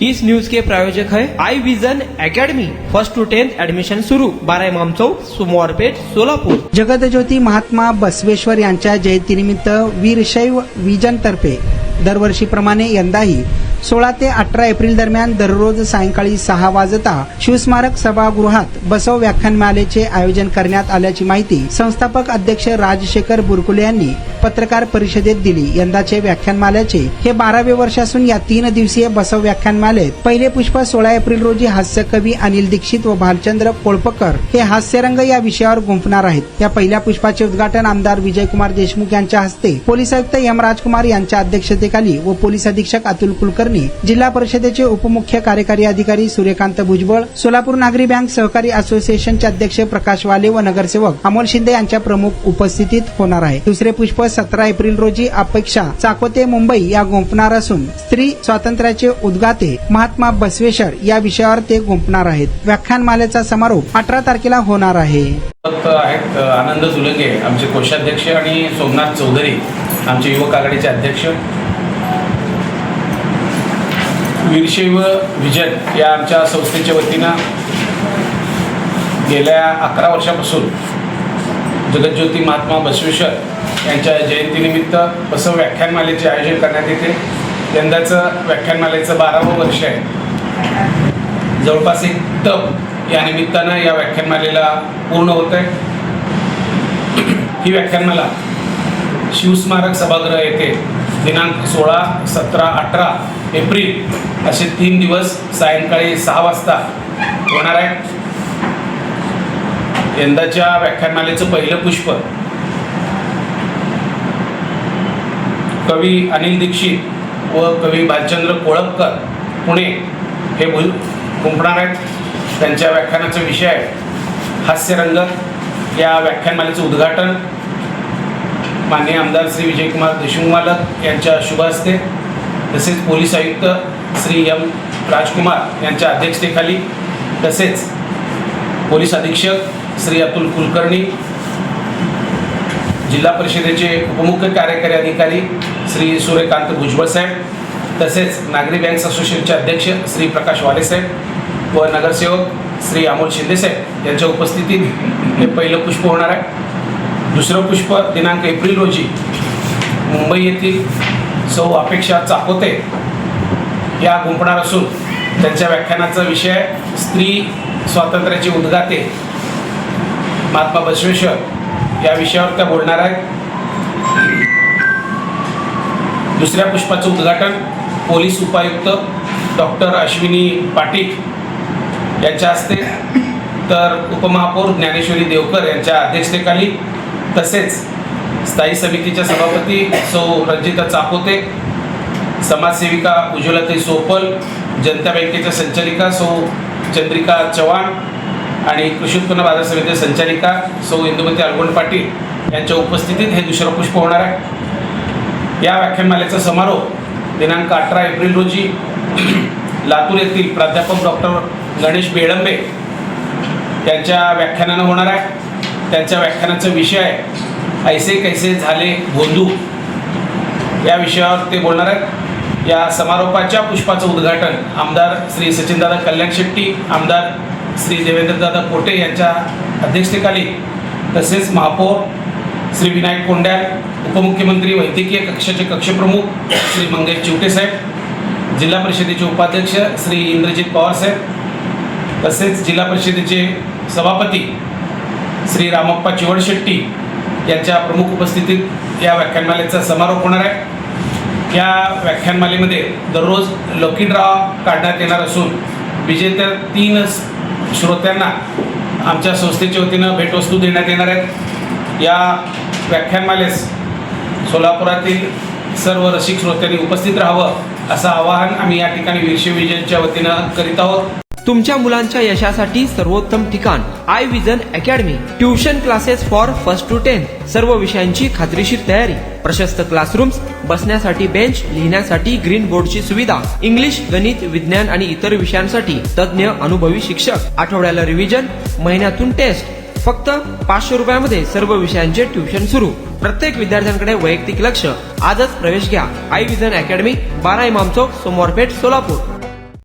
इस news के प्रायोजक है Aai vision academy. 1st to 10th admission सुरू। 12 इमाम चौक, सोमवारपेठ, सोलापूर। जगतज्योती महात्मा बसवेश्वर यांच्या जयंतीनिमित्त वीरशैव विजन तर्फे दरवर्षीप्रमाणे यंदाही 16 ते 18 एप्रिल दरम्यान दररोज सायंकाळी 6 वाजता शिवस्मारक सभागृहात बसव व्याख्यानमालेचे आयोजन करण्यात आल्याची माहिती संस्थापक अध्यक्ष राजशेखर बुरकुले यांनी पत्रकार परिषदेत दिली। यंदाचे व्याख्यानमालेचे हे 12वे वर्ष असून या 3 दिवसीय बसव व्याख्यानमालेत पहिले पुष्प 16 एप्रिल रोजी हास्य कवी अनिल दीक्षित व भालचंद्र कोळपकर हे हास्यरंग या विषयावर गुंफणार आहेत। या पहिल्या पुष्पाचे उद्घाटन आमदार विजयकुमार देशमुख यांच्या हस्ते, पोलीस आयुक्त एम राजकुमार यांच्या अध्यक्षतेखाली व पोलीस अधीक्षक अतुल कुलकर्णी, जिल्हा परिषदेचे उपमुख्य कार्यकारी अधिकारी सूर्यकांत भुजबळ, सोलापूर नागरी बँक सहकारी असोसिएशनचे अध्यक्ष प्रकाश वाले व नगरसेवक अमोल शिंदे यांच्या प्रमुख उपस्थितीत होणार आहे। दुसरे पुष्प 17 एप्रिल रोजी अपेक्षा चाकोते मुंबई या गुंफणार असून स्त्री स्वातंत्र्याचे उद्गाते महात्मा बसवेश्वर या विषयावर ते गुंफणार आहेत। व्याख्यानमालेचा समारोप 18 तारखेला होणार आहे। आहेत आनंद जुलंगे आमचे कोषाध्यक्ष आणि सोमनाथ चौधरी आमचे युवक आघाडीचे अध्यक्ष। वीरशैव विजन या आमच्या संस्थेच्या वतीनं गेल्या 11 वर्षापासून जगतज्योती महात्मा बसवेश्वर यांच्या जयंतीनिमित्त बसव व्याख्यानमालेचे आयोजन करण्यात येते। यंदाचं व्याख्यानमालेचं 12वं वर्ष आहे। जवळपास एक तप या निमित्तानं या व्याख्यानमालेला पूर्ण होत आहे। ही व्याख्यानमाला शिवस्मारक सभागृह येथे दिनांक 16, 17, 18 एप्रिल असे 3 दिवस सायंकाळी 6 वाजता होणार आहे। यंदाच्या व्याख्यानमालेचं पहिलं पुष्प कवी अनिल दीक्षित व कवी भालचंद्र कोळपकर पुणे हे गुंफणार आहेत। त्यांच्या व्याख्यानाचा विषय आहे हास्यरंग। या व्याख्यानमालेचं उद्घाटन माननीय आमदार श्री विजयकुमार देशमुख मालक यांच्या शुभ हस्ते, तसेच पोलीस आयुक्त श्री एम राजकुमार यांच्या अध्यक्षतेखाली, तसेच पोलीस अधीक्षक श्री अतुल कुलकर्णी, जिल्हा परिषदेचे उपमुख्य कार्यकारी अधिकारी श्री सूर्यकांत भुजबळ साहेब, तसेच नागरी बँक असोसिएशनचे अध्यक्ष श्री प्रकाश वाले साहेब व नगरसेवक श्री अमोल शिंदे साहेब यांच्या उपस्थितीत हे पहिलं पुष्प होणार आहे। दुसरं पुष्प दिनांक एप्रिल रोजी मुंबई येथील सौ अपेक्षा चाकोते या गुंफणार असून त्यांच्या व्याख्यानाचा विषय स्त्री स्वातंत्र्याचे उद्गाते महात्मा बसवेश्वर या विषयावर त्या बोलणार आहेत। दुसऱ्या पुष्पाचं उद्घाटन पोलीस उपायुक्त डॉक्टर अश्विनी पाटील यांच्या हस्ते, तर उपमहापौर ज्ञानेश्वरी देवकर यांच्या अध्यक्षतेखाली, तसेच स्थायी समितीच्या सभापती सौ रंजिता चाकोते, समाजसेविका उज्ज्वलाताई सोपल, जनता बँकेच्या संचालिका सौ चंद्रिका चव्हाण आणि कृषी उत्पन्न बाजार समितीच्या संचालिका सौ इंदुमती अलगोंड पाटील यांच्या उपस्थितीत हे दुसरं पुष्प होणार आहे। या व्याख्यानमालेचा समारोप दिनांक 18 एप्रिल रोजी लातूर येथील प्राध्यापक डॉक्टर गणेश बेळंबे यांच्या व्याख्यानानं होणार आहे। त्यांच्या व्याख्यानाचा विषय आहे ऐसे कैसे झाले गोंधू या विषयावर ते बोलणार आहेत। या समारोपाच्या पुष्पाचं उद्घाटन आमदार श्री सचिनदादा कल्याण शेट्टी, आमदार श्री देवेंद्रदादा कोटे यांच्या अध्यक्षतेखाली, तसेच महापौर श्री विनायक कोंड्याल, उपमुख्यमंत्री वैद्यकीय कक्षाचे कक्षप्रमुख श्री मंगेश चिवटे साहेब, जिल्हा परिषदेचे उपाध्यक्ष श्री इंद्रजित पवार साहेब, तसेच जिल्हा परिषदेचे सभापती श्री रामप्पा चिवडशेट्टी यांच्या प्रमुख उपस्थितीत या व्याख्यानमालेचा समारोप होणार आहे। या व्याख्यानमालेमध्ये दररोज लकी ड्रॉ काढण्यात येणार असून विजेत्या 3 श्रोत्यांना आमच्या संस्थेच्या वतीनं भेटवस्तू देण्यात येणार आहेत। या व्याख्यानमालेस सोलापुरातील सर्व रसिक श्रोत्यांनी उपस्थित राहावं असं आवाहन आम्ही या ठिकाणी वीरशैव विजनच्या वतीनं करीत आहोत। तुमच्या मुलांच्या यशासाठी सर्वोत्तम ठिकाण Aai vision academy. Tuition classes for 1st to 10th, सर्व विषयांची खात्रीशीर तयारी, प्रशस्त क्लासरूम्स, बसण्यासाठी बेंच, लिहिण्यासाठी ग्रीन बोर्डची सुविधा, इंग्लिश, गणित, विज्ञान आणि इतर विषयांसाठी तज्ञ अनुभवी शिक्षक, आठवड्याला रिव्हिजन, महिन्यातून टेस्ट। फक्त 500 रुपयामध्ये सर्व विषयांचे ट्युशन सुरू। प्रत्येक विद्यार्थ्यांकडे वैयक्तिक लक्ष। आजच प्रवेश घ्या आई विजन अकॅडमी, 12 इमाम चौक, सोमवारपेठ, सोलापूर।